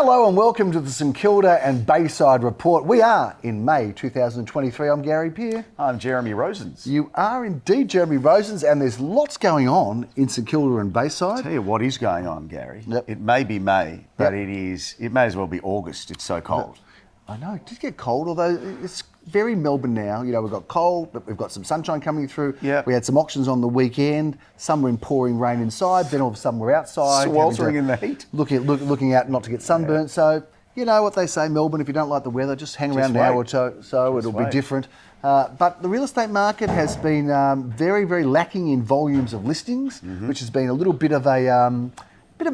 Hello and welcome to the St Kilda and Bayside report. We are in May 2023. I'm Gary Peer. I'm Jeremy Rosens. You are indeed Jeremy Rosens, and there's lots going on in St Kilda and Bayside. I'll tell you what is going on, Gary. Yep. It may be May, but it may as well be August. It's so cold. I know, it did get cold, although it's very Melbourne now. You know, we've got cold, but we've got some sunshine coming through. Yep. We had some auctions on the weekend. Some were in pouring rain inside, then all of a sudden we're outside. Sweltering in the heat. Looking out not to get sunburnt. Yeah. So, you know what they say, Melbourne, if you don't like the weather, just hang around an hour or so, it'll be different. But the real estate market has been very, very lacking in volumes of listings, which has been a little bit of an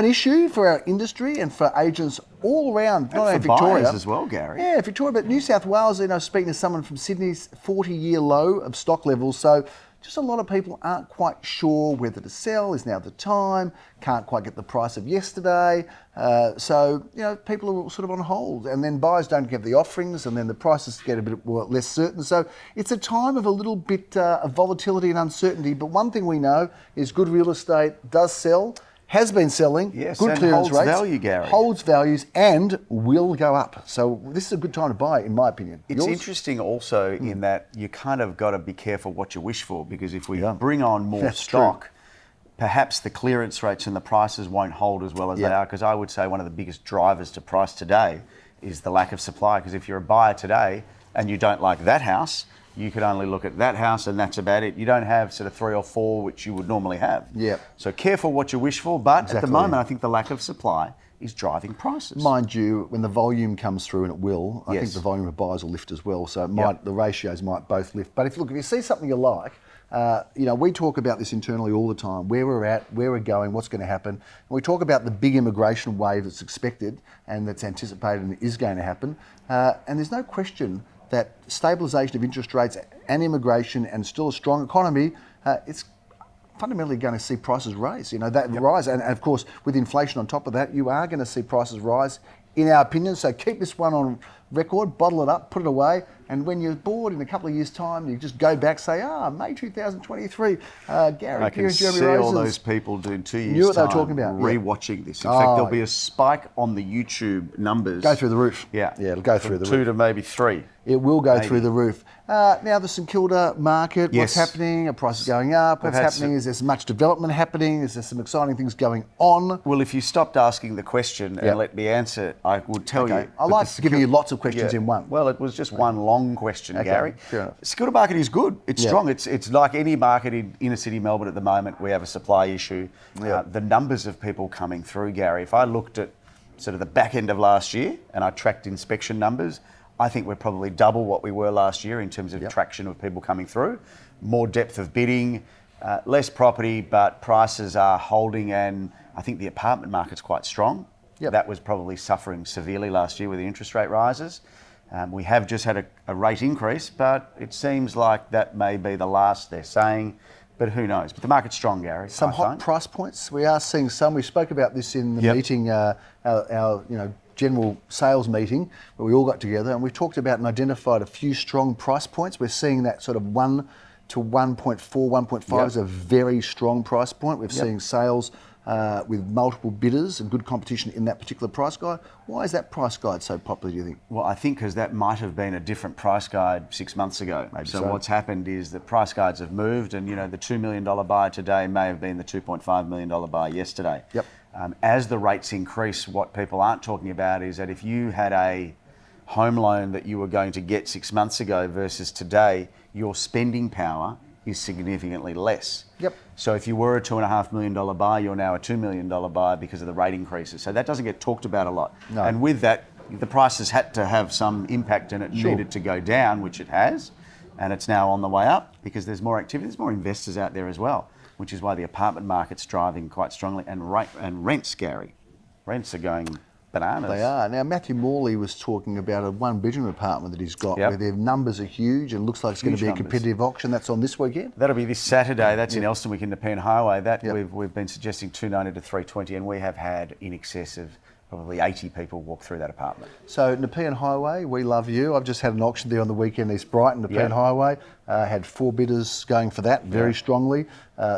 issue for our industry and for agents all around, not only Victoria buyers as well, Gary. Yeah, Victoria, but New South Wales. You know, speaking to someone from Sydney's 40-year low of stock levels, so just a lot of people aren't quite sure whether to sell. Is now the time? Can't quite get the price of yesterday. So you know, people are sort of on hold, and then buyers don't get the offerings, and then the prices get a bit more, less certain. So it's a time of a little bit of volatility and uncertainty. But one thing we know is good real estate does sell. Has been selling, yes, good and clearance holds rates, value, Gary. Holds values and will go up. So this is a good time to buy, in my opinion. It's interesting also in that you kind of got to be careful what you wish for, because if we bring on more stock, perhaps the clearance rates and the prices won't hold as well as they are, because I would say one of the biggest drivers to price today is the lack of supply, because if you're a buyer today and you don't like that house, you could only look at that house and that's about it. You don't have sort of 3 or 4, which you would normally have. Yeah. So careful what you wish for, but at the moment, I think the lack of supply is driving prices. Mind you, when the volume comes through, and it will, I think the volume of buyers will lift as well. So it might, the ratios might both lift. But if you see something you like, you know, we talk about this internally all the time, where we're at, where we're going, what's going to happen. And we talk about the big immigration wave that's expected and that's anticipated and is going to happen. And there's no question that stabilisation of interest rates and immigration and still a strong economy, it's fundamentally going to see prices rise. You know, that rise. And of course, with inflation on top of that, you are going to see prices rise, in our opinion. So keep this one on record, bottle it up, put it away. And when you're bored in a couple of years' time, you just go back, say, May 2023, Gary, I can see all those people in 2 years' knew what time they were talking about. Rewatching this. In fact, there'll be a spike on the YouTube numbers. Go through the roof. Yeah, it'll go through the roof. 2 to maybe 3. It will go through the roof. Now the St Kilda market, what's happening? Are prices going up? What's happening? Is there much development happening? Is there some exciting things going on? Well, if you stopped asking the question and let me answer, I would tell you. I like giving you lots of questions in one. Well, it was just one long question, Gary. Fair enough. The St Kilda market is good. It's strong. It's like any market in inner city Melbourne at the moment. We have a supply issue. The numbers of people coming through, Gary, if I looked at sort of the back end of last year and I tracked inspection numbers, I think we're probably double what we were last year in terms of traction of people coming through. More depth of bidding, less property, but prices are holding, and I think the apartment market's quite strong. That was probably suffering severely last year with the interest rate rises. We have just had a rate increase, but it seems like that may be the last, they're saying, but who knows? But the market's strong, Gary. Some hot price points. We are seeing some. We spoke about this in the meeting, our general sales meeting, where we all got together and we talked about and identified a few strong price points. We're seeing that sort of 1 to 1.4, 1.5 is a very strong price point. We're seeing sales with multiple bidders and good competition in that particular price guide. Why is that price guide so popular, do you think? Well, I think because that might have been a different price guide 6 months ago. Maybe so what's happened is that price guides have moved, and you know, the $2 million buy today may have been the $2.5 million buy yesterday. As the rates increase, what people aren't talking about is that if you had a home loan that you were going to get 6 months ago versus today, your spending power is significantly less. So if you were a $2.5 million buy, you're now a $2 million buy because of the rate increases. So that doesn't get talked about a lot. And with that, the prices had to have some impact, and it needed to go down, which it has. And it's now on the way up because there's more activity, there's more investors out there as well, which is why the apartment market's driving quite strongly. And rents, Gary, rents are going bananas. They are. Now, Matthew Morley was talking about a 1-bedroom apartment that he's got where their numbers are huge and looks like it's going to be a competitive auction. That's on this weekend? That'll be this Saturday. That's in Elsternwick in the Nepean Highway. That we've been suggesting 290 to 320, and we have had in excess of probably 80 people walk through that apartment. So Nepean Highway, we love you. I've just had an auction there on the weekend, East Brighton, Nepean Highway. Had 4 bidders going for that very strongly.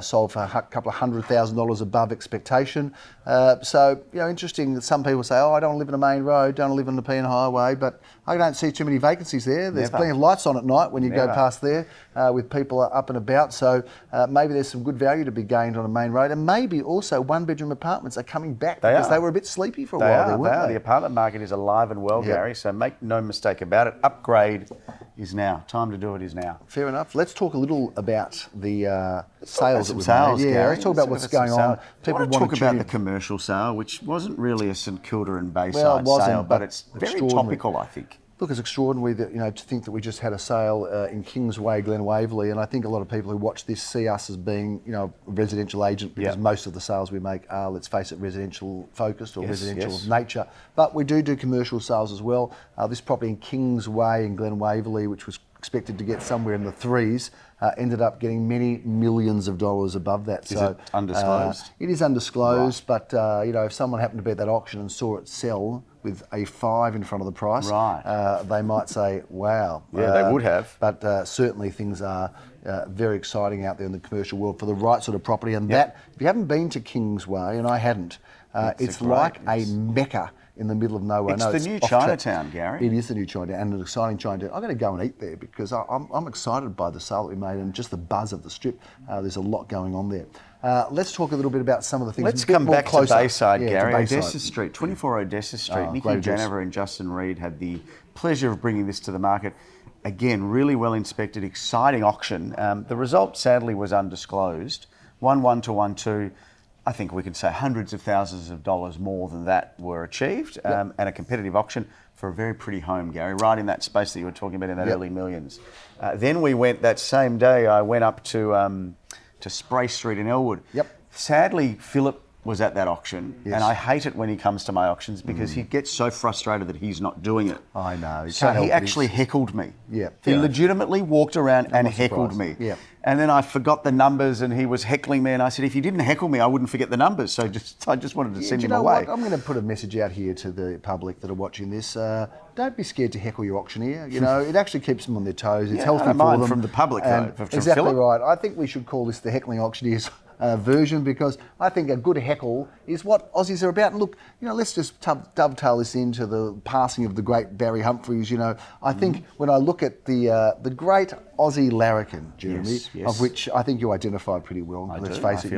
Sold for a couple of $100,000 above expectation. So, interesting that some people say, I don't want to live in a main road, don't want to live on Nepean Highway, but I don't see too many vacancies there. There's plenty of lights on at night when you go past there with people up and about. So maybe there's some good value to be gained on a main road. And maybe also one-bedroom apartments are coming back because they were a bit sleepy for a while there, weren't they? The apartment market is alive and well, Gary, so make no mistake about it. Upgrade is now. Time to do it is now. Fair enough. Let's talk a little about the sales that we've made. Yeah, let's talk about what's going on. People want to talk about the commercial sale, which wasn't really a St Kilda and Bayside sale, but it's very topical, I think. Look, it's extraordinary that, to think that we just had a sale in Kingsway, Glen Waverley, and I think a lot of people who watch this see us as being, a residential agent because most of the sales we make are, let's face it, residential focused or residential of nature. But we do commercial sales as well. This property in Kingsway in Glen Waverley, which was expected to get somewhere in the threes, ended up getting many millions of dollars above that. Is it undisclosed? It is undisclosed, but if someone happened to be at that auction and saw it sell with a 5 in front of the price, they might say, wow. Yeah, they would have. But certainly things are very exciting out there in the commercial world for the right sort of property. And that, if you haven't been to Kingsway, and I hadn't, it's like a mecca in the middle of nowhere. It's the new Chinatown, Gary. It is the new Chinatown, and an exciting Chinatown. I'm going to go and eat there because I'm excited by the sale that we made and just the buzz of the strip. There's a lot going on there. Let's talk a little bit about some of the things. Let's come back to Bayside, Gary. To Bayside. Odessa Street, 24 Odessa Street. Nikki Janover and Justin Reed had the pleasure of bringing this to the market. Again, really well inspected, exciting auction. The result, sadly, was undisclosed. 1-1 to 1-2. I think we could say hundreds of thousands of dollars more than that were achieved, and a competitive auction for a very pretty home, Gary, right in that space that you were talking about in that early millions. Then we went, that same day, I went up to Spray Street in Elwood. Sadly, Philip was at that auction, and I hate it when he comes to my auctions because he gets so frustrated that he's not doing it. I know. So he actually heckled me. He legitimately walked around and heckled me. And then I forgot the numbers and he was heckling me and I said, if you didn't heckle me, I wouldn't forget the numbers. So I just wanted to send him away. What? I'm going to put a message out here to the public that are watching this. Don't be scared to heckle your auctioneer. It actually keeps them on their toes. It's healthy for them. From the public, though. Exactly right. I think we should call this the heckling auctioneers version because I think a good heckle is what Aussies are about. And look, let's just dovetail this into the passing of the great Barry Humphries. I think when I look at the great Aussie larrikin, Jeremy, of which I think you identified pretty well. Let's face it,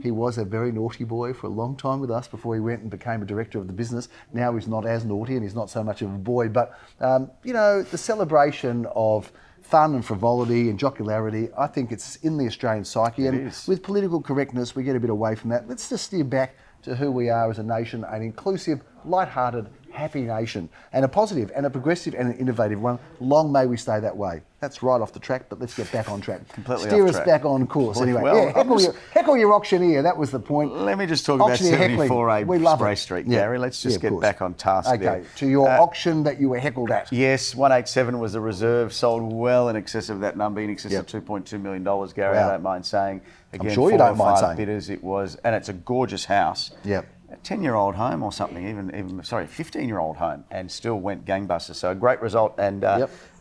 he was a very naughty boy for a long time with us before he went and became a director of the business. Now he's not as naughty and he's not so much of a boy, but the celebration of fun and frivolity and jocularity, I think it's in the Australian psyche. And with political correctness, we get a bit away from that. Let's just steer back to who we are as a nation, an inclusive, light-hearted, happy nation, and a positive and a progressive and an innovative one. Long may we stay that way. That's right off the track, but let's get back on track. Steer us back on course. Anyway, heckle your auctioneer. That was the point. Let me just talk about 74A Spray Street, Gary. Let's just get back on task there. Okay, to your auction that you were heckled at. Yes, 187 was the reserve, sold well in excess of that number, in excess of $2.2 million, Gary. I don't mind saying. Again, I'm sure you don't mind saying. Bidders it was, and it's a gorgeous house. A 10-year-old home or something, even 15-year-old home, and still went gangbusters. So a great result and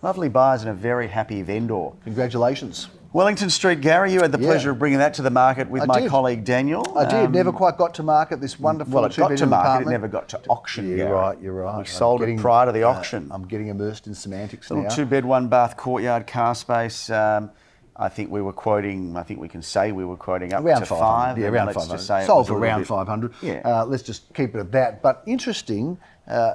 lovely buyers and a very happy vendor. Congratulations. Wellington Street, Gary, you had the pleasure of bringing that to the market with my colleague Daniel. I did. Never quite got to market, this wonderful two-bedroom got to market, apartment. It never got to auction, Gary. You're right. We sold it prior to the auction. I'm getting immersed in semantics now. 2-bed, 1-bath courtyard car space. I think we can say we were quoting up around to 500. $500. Around 500. Sold for around 500. Let's just keep it at that. But interesting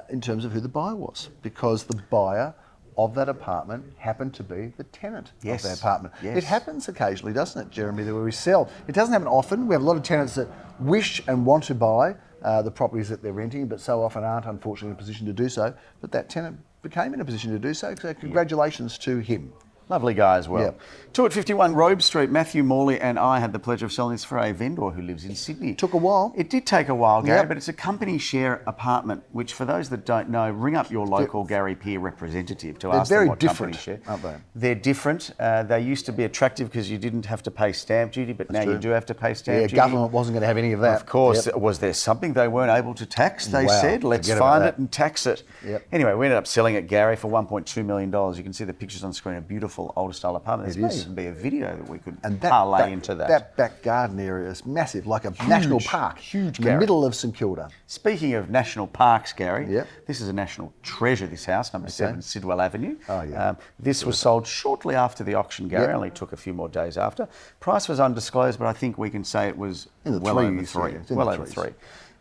in terms of who the buyer was, because the buyer of that apartment happened to be the tenant of that apartment. It happens occasionally, doesn't it, Jeremy, that we sell. It doesn't happen often. We have a lot of tenants that wish and want to buy the properties that they're renting, but so often aren't, unfortunately, in a position to do so. But that tenant became in a position to do so. So congratulations to him. Lovely guy as well. Yep. 2 at 51 Robe Street. Matthew Morley and I had the pleasure of selling this for a vendor who lives in Sydney. Took a while. It did take a while, Gary, Yep. but it's a company share apartment, which for those that don't know, ring up your local Gary Peer representative to ask them what company share. Aren't they? They're different. They used to be attractive because you didn't have to pay stamp duty, but now you do have to pay stamp duty. Government wasn't going to have any of that. Of course. Yep. Was there something they weren't able to tax? They Wow. said, let's Forget find about it and tax it. Yep. Anyway, we ended up selling it, Gary, for $1.2 million. You can see the pictures on screen, a beautiful older style apartment. There may even be a video that we could parlay into that. That back garden area is massive, like a national park. Huge, in the middle of St Kilda. Speaking of national parks, Gary, Yep. this is a national treasure, this house, number 7 Sidwell Avenue. Oh, yeah. This was sold shortly after the auction, Gary, only took a few more days after. Price was undisclosed, but I think we can say it was well over three. Well over three.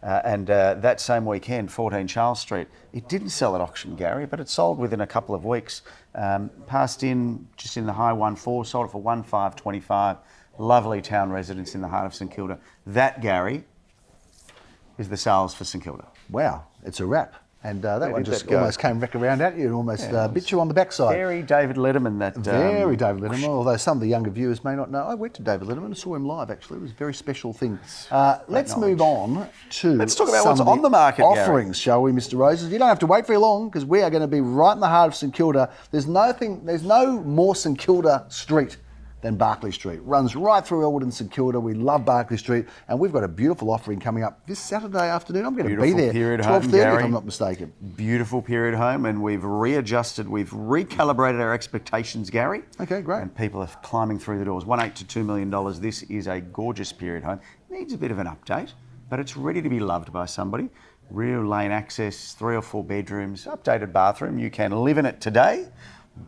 And that same weekend, 14 Charles Street, it didn't sell at auction, Gary, but it sold within a couple of weeks. Passed in just in the high 1.4, sold it for 1.525. Lovely town residence in the heart of St Kilda. That, Gary, is the sales for St Kilda. Wow, it's a wrap. And that one just almost came back around at you and almost bit you on the backside. Very David Letterman. Very David Letterman, although some of the younger viewers may not know. I went to David Letterman and saw him live, actually. It was a very special thing. Let's move on to Let's talk about what's on the market, offerings, shall we, Mr. Roses? You don't have to wait very long because we are going to be right in the heart of St Kilda. There's no more St Kilda street than Barclay Street. Runs right through Elwood and St Kilda. We love Barclay Street, and we've got a beautiful offering coming up this Saturday afternoon. I'm going to be there, 12:30 if I'm not mistaken. Beautiful period home, and we've readjusted, we've recalibrated our expectations, Gary. Okay, great. And people are climbing through the doors. 1.8 to $2 million. This is a gorgeous period home. Needs a bit of an update, but it's ready to be loved by somebody. Rear lane access, 3 or 4 bedrooms, updated bathroom. You can live in it today,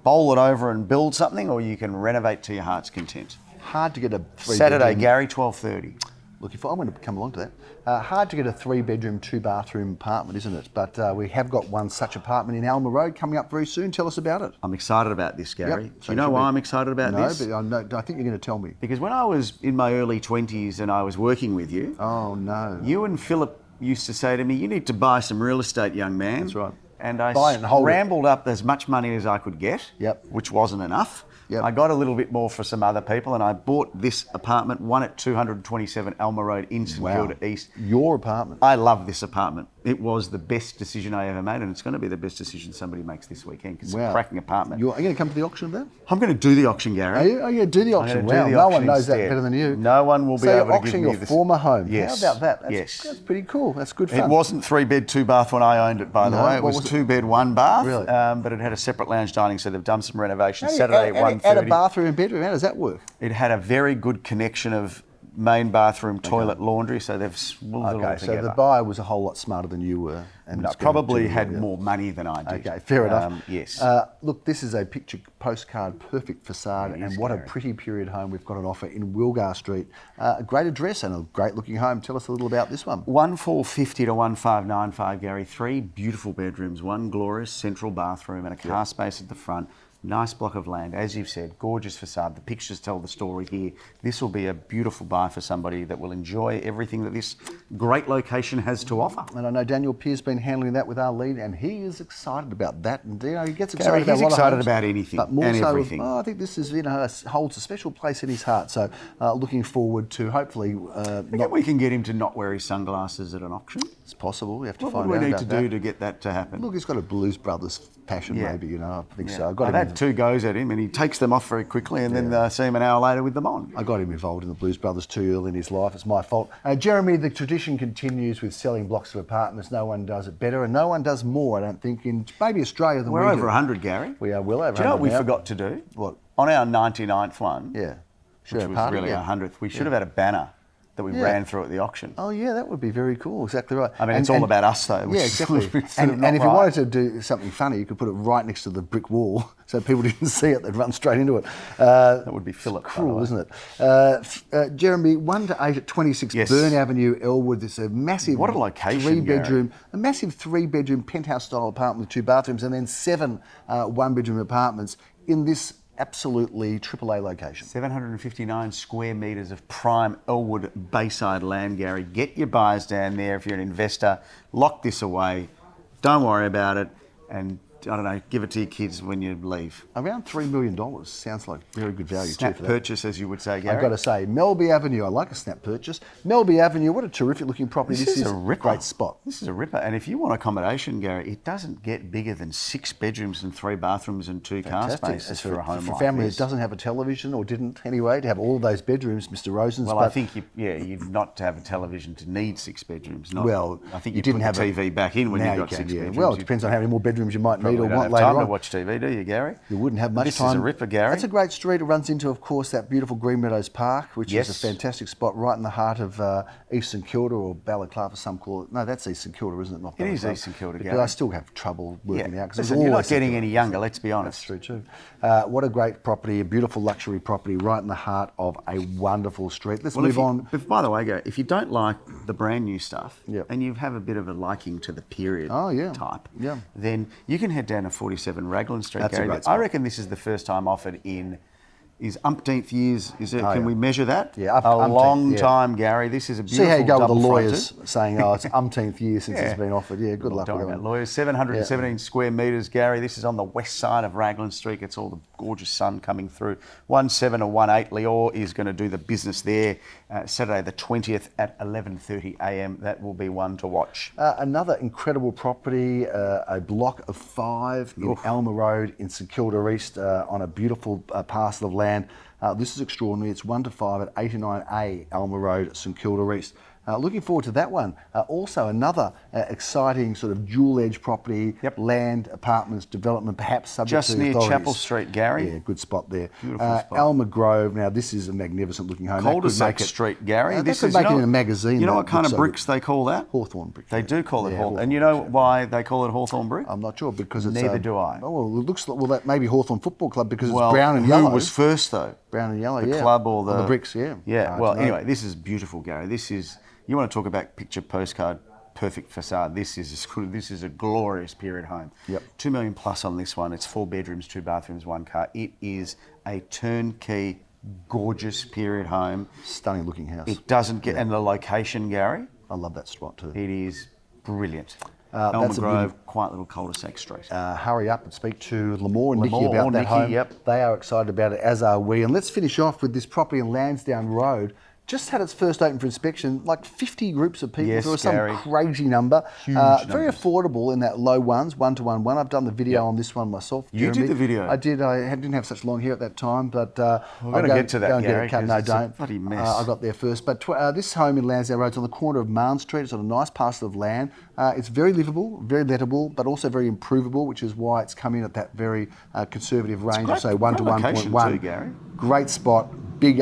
bowl it over and build something, or you can renovate to your heart's content. Hard to get a Saturday, Gary, 12:30. Looking for. I'm going to come along to that. Hard to get a 3-bedroom, 2-bathroom apartment, isn't it? But we have got one such apartment in Alma Road coming up very soon. Tell us about it. I'm excited about this, Gary. Yep. Do you know why I'm excited about this? No, but I think you're going to tell me. Because when I was in my early 20s and I was working with you, oh no, you and Philip used to say to me, "You need to buy some real estate, young man." That's right. And I rambled up as much money as I could get, which wasn't enough. I got a little bit more for some other people, and I bought this apartment, 1 at 227 Alma Road in St Kilda East. Your apartment. I love this apartment. It was the best decision I ever made, and it's going to be the best decision somebody makes this weekend, because it's a cracking apartment. Are you going to come to the auction of that? I'm going to do the auction, Gary. Are you going to do the auction? Wow, no one knows that better than you. No one will be able to give me this. So you're auctioning your former home. Yes. How about that? That's pretty cool. That's good fun. It wasn't 3-bed, 2-bath when I owned it, by the way. It was 2-bed, 1-bath. Really? But it had a separate lounge dining, so they've done some renovations. Saturday at 1:30. Add a bathroom and bedroom. How does that work? It had a very good connection of main bathroom, toilet, laundry, so they've swooped it all together. So the buyer was a whole lot smarter than you were. And probably had more money than I did. Okay, fair enough. Yes. Look, this is a picture postcard, perfect facade, and what a pretty period home we've got on offer in Wilgah Street. A great address and a great looking home. Tell us a little about this one. 1,450 to 1,595, Gary. 3 beautiful bedrooms, 1 glorious central bathroom and a car space at the front. Nice block of land, as you've said, gorgeous facade. The pictures tell the story here. This will be a beautiful buy for somebody that will enjoy everything that this great location has to offer. And I know Daniel Pear's been handling that with our lead, and he is excited about that. And he gets excited about a lot of homes. He's excited about anything but more and so everything. I think this is, holds a special place in his heart. So looking forward to hopefully. We can get him to not wear his sunglasses at an auction. It's possible. We have to find out. What do we need to do to get that to happen? Look, he's got a Blues Brothers passion, maybe. I think so. I've had 2 goes at him, and he takes them off very quickly, and then see him an hour later with them on. I got him involved in the Blues Brothers too early in his life. It's my fault. Jeremy, the tradition continues with selling blocks of apartments. No one does it better, and no one does more, I don't think, in maybe Australia than we do. We're over 100, Gary. We are well over 100. Do you know what we forgot to do? What? On our 99th one, which was really our 100th, we should have had a banner that we ran through at the auction. Oh yeah, that would be very cool. Exactly right. I mean, it's all about us though. Yeah, exactly. And if you wanted to do something funny, you could put it right next to the brick wall, so people didn't see it; they'd run straight into it. That would be Philip. Cruel, isn't it? Jeremy, 1 to 8 at 26 Byrne Avenue, Elwood. It's a massive, what a location, 3-bedroom, a massive 3-bedroom penthouse-style apartment with 2 bathrooms, and then 7 1-bedroom apartments in this absolutely AAA location. 759 square metres of prime Elwood Bayside land, Gary. Get your buyers down there if you're an investor. Lock this away. Don't worry about it. And I don't know, give it to your kids when you leave. Around $3 million. Sounds like very good value Snap too for that. purchase, as you would say, Gary. I've got to say, Melby Avenue, I like a snap purchase. Melby Avenue, what a terrific looking property. This is a ripper. Great spot. This is a ripper. And if you want accommodation, Gary, it doesn't get bigger than 6 bedrooms and 3 bathrooms and 2 car spaces for a home for like a family this. that doesn't have a television or didn't anyway, to have all of those bedrooms, Mr. Rosen's. Well, I think you've not to have a television to need 6 bedrooms. Well, I think you you didn't put have the TV back in when now you've got you can, 6 bedrooms. Well, it depends on how many more bedrooms you might need or don't want have later time on. to watch TV, do you, Gary? You wouldn't have much This time. This is a ripper, Gary. That's a great street. It runs into, of course, that beautiful Green Meadows Park, which is a fantastic spot right in the heart of Eastern Kilda, or Balaclava, some call it. No, that's Eastern Kilda, isn't it? Not It is Balaclava. Eastern Kilda, Because Gary. I still have trouble working out. Listen, you're not getting any younger, let's be honest. That's true too. What a great property, a beautiful luxury property right in the heart of a wonderful street. Let's move on. But by the way, Gary, if you don't like the brand new stuff and you have a bit of a liking to the period type, then you can head down to 47 Raglan Street, That's Gary. a great spot. I reckon this is the first time offered in umpteenth years. Can we measure that? Yeah, a long time, Gary. This is a beautiful See how you go with the double lawyers fronted. saying, it's umpteenth year since it's been offered. Yeah, good luck with Talking that about one. lawyers, 717 square metres, Gary. This is on the west side of Raglan Street. It's all the gorgeous sun coming through. 17 or 18 Lior is going to do the business there Saturday the 20th at 11:30 a.m. That will be one to watch. Another incredible property, a block of 5 in Alma Road in St Kilda East on a beautiful parcel of land. This is extraordinary. It's 1 to 5 at 89A Alma Road, St Kilda East. Looking forward to that one. Also another exciting sort of dual-edge property, land, apartments, development, perhaps subject just to near authorities. Chapel Street, Gary. Yeah, good spot there. Beautiful spot. Alma Grove. Now this is a magnificent looking home. Cul-de-sac Street, Gary. This could make it in a magazine. You know what kind of bricks they call that? Hawthorn brick. They do call it Hawthorn. And you know why they call it Hawthorn brick? I'm not sure because it's. Neither do I. Oh, well, it looks like that maybe Hawthorn Football Club because it's brown and who yellow. was first though? Brown and yellow, The club or the bricks, yeah. Yeah. Well, anyway, this is beautiful, Gary. This is. You want to talk about picture postcard, perfect facade. This is a glorious period home. Yep. 2 million plus on this one. It's 4 bedrooms, 2 bathrooms, 1 car. It is a turnkey, gorgeous period home. Stunning looking house. It doesn't get, and the location, Gary. I love that spot too. It is brilliant. That's Elma a Grove, quiet little cul-de-sac street. Hurry up and speak to Lamore and Nikki Lamore about or that Nikki, home. yep. They are excited about it, as are we. And let's finish off with this property in Lansdowne Road. Just had its first open for inspection, like 50 groups of people. Yes, There was some Gary. crazy number. Huge very numbers. affordable in that low ones, 1 to 1 1. I've done the video on this one myself. You Jeremy. did the video? I did. I didn't have such long hair at that time, but We're going to get to that, go and Gary, get it cut. 'cause No, it's a don't. bloody mess. I got there first. But this home in Lansdowne Road is on the corner of Marne Street. It's on a nice parcel of land. It's very livable, very lettable, but also very improvable, which is why it's come in at that very conservative range of say 1 to great location 1.1. too, Gary. Great spot. Big,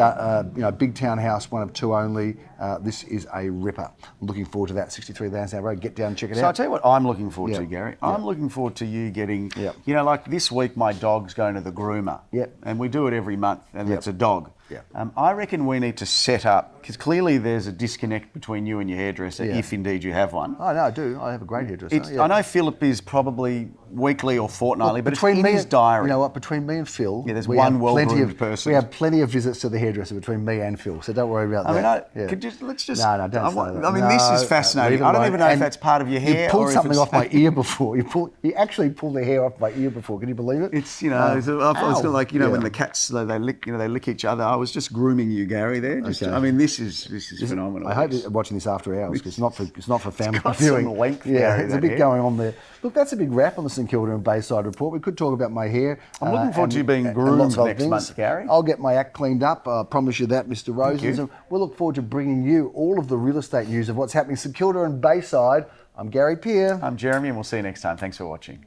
big townhouse, 1 of 2 only. This is a ripper. I'm looking forward to that. 63 Lansdowne Road. Get down and check it So I'll out. tell you what I'm looking forward to, Yeah. Gary. Yeah. I'm looking forward to you getting, Yeah. you know, like this week my dog's going to the groomer. Yep. And we do it every month, and Yep. it's a dog. Yep. I reckon we need to set up, because clearly there's a disconnect between you and your hairdresser, Yeah. if indeed you have one. Oh, no, I do. I have a great hairdresser. I know Philip is probably weekly or fortnightly, but it's in his and, diary. You know what? Between me and Phil, Yeah, there's we one have plenty well-groomed of person. We have plenty of visits to the hairdresser between me and Phil, so don't worry about I mean, that. Yeah. let's just. No, don't say that. I mean, this is No, fascinating. leave it I don't alone. even know if And that's part of your hair. You pulled or if something it's- off my ear before. You actually pulled the hair off my ear before. Can you believe it? It's, you know, I was ow. like, you know, Yeah. when the cats they lick each other. I was just grooming you, Gary. There, just, Okay. I mean, this is phenomenal. I hope you're watching this after hours because it's not for family got viewing. some length, yeah, Gary, there's a that bit hair. going on there. Look, that's a big wrap on the St Kilda and Bayside report. We could talk about my hair. I'm looking forward to you being and groomed lots of other next things. month, Gary. I'll get my act cleaned up. I promise you that, Mr. Rosens. you. And we'll look forward to bringing you all of the real estate news of what's happening in St Kilda and Bayside. I'm Gary Peer. I'm Jeremy, and we'll see you next time. Thanks for watching.